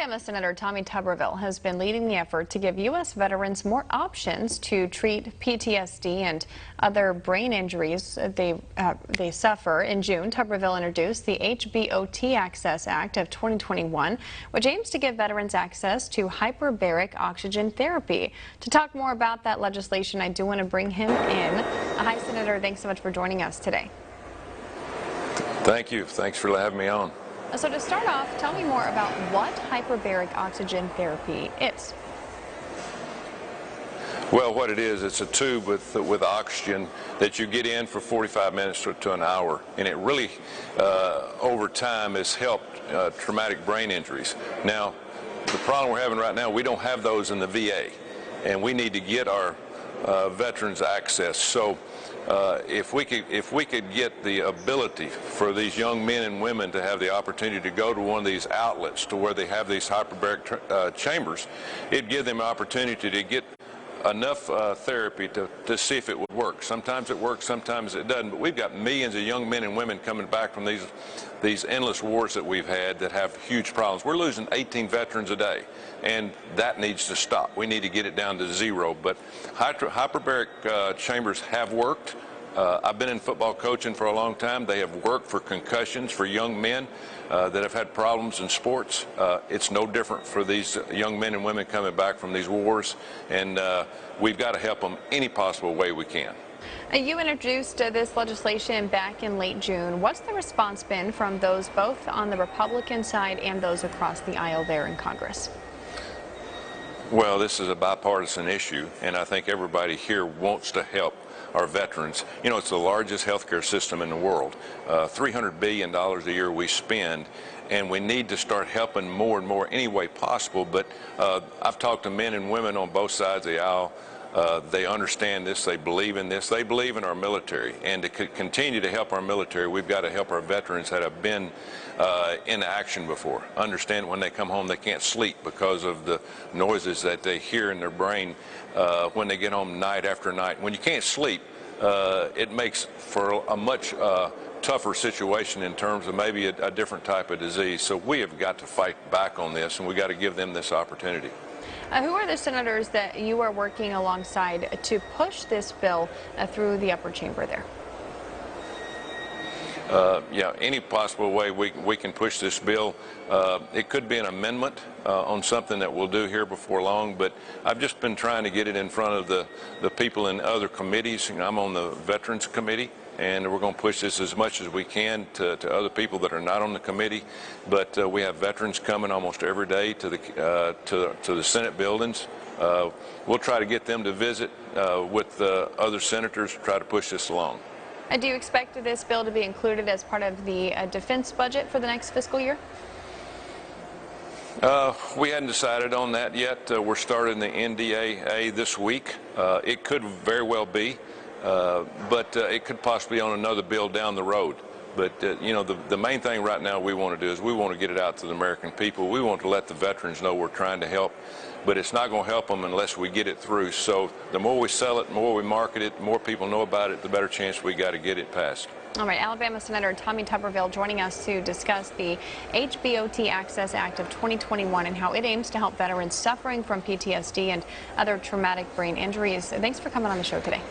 Alabama Senator Tommy Tuberville has been leading the effort to give U.S. veterans more options to treat PTSD and other brain injuries they suffer. In June, Tuberville introduced the HBOT Access Act of 2021, which aims to give veterans access to hyperbaric oxygen therapy. To talk more about that legislation, I do want to bring him in. Hi, Senator. Thanks so much for joining us today. Thank you. Thanks for having me on. So to start off, tell me more about what hyperbaric oxygen therapy is. Well, what it is, it's a tube with oxygen that you get in for 45 minutes to an hour, and it really, over time, has helped traumatic brain injuries. Now, the problem we're having right now, we don't have those in the VA, and we need to get our veterans access. So if we could get the ability for these young men and women to have the opportunity to go to one of these outlets to where they have these hyperbaric chambers, it'd give them an opportunity to get enough therapy to see if it would work. Sometimes it works, sometimes it doesn't, but we've got millions of young men and women coming back from these endless wars that we've had that have huge problems. We're losing 18 veterans a day, and that needs to stop. We need to get it down to zero, but hyperbaric chambers have worked. I've been in football coaching for a long time. They have worked for concussions for young men that have had problems in sports. It's no different for these young men and women coming back from these wars, and we've got to help them any possible way we can. You introduced this legislation back in late June. What's the response been from those both on the Republican side and those across the aisle there in Congress? Well, this is a bipartisan issue, and I think everybody here wants to help our veterans. You know, it's the largest healthcare system in the world. $300 billion a year we spend, and we need to start helping more and more any way possible. But I've talked to men and women on both sides of the aisle. They understand this, they believe in this, they believe in our military, and to continue to help our military, we've got to help our veterans that have been in action before. Understand when they come home they can't sleep because of the noises that they hear in their brain when they get home night after night. When you can't sleep, it makes for a much tougher situation in terms of maybe a different type of disease. So we have got to fight back on this, and we've got to give them this opportunity. Who are the senators that you are working alongside to push this bill through the upper chamber there? Yeah, any possible way we can push this bill. It could be an amendment on something that we'll do here before long, but I've just been trying to get it in front of the people in other committees. You know, I'm on the Veterans Committee, and we're going to push this as much as we can to other people that are not on the committee. But we have veterans coming almost every day to the Senate buildings. We'll try to get them to visit with other senators to try to push this along. Do you expect this bill to be included as part of the defense budget for the next fiscal year? We hadn't decided on that yet. We're starting the NDAA this week. It could very well be, but it could possibly be on another bill down the road. But, you know, the main thing right now we want to do is we want to get it out to the American people. We want to let the veterans know we're trying to help, but it's not going to help them unless we get it through. So the more we sell it, the more we market it, the more people know about it, the better chance we got to get it passed. All right, Alabama Senator Tommy Tuberville joining us to discuss the HBOT Access Act of 2021 and how it aims to help veterans suffering from PTSD and other traumatic brain injuries. Thanks for coming on the show today.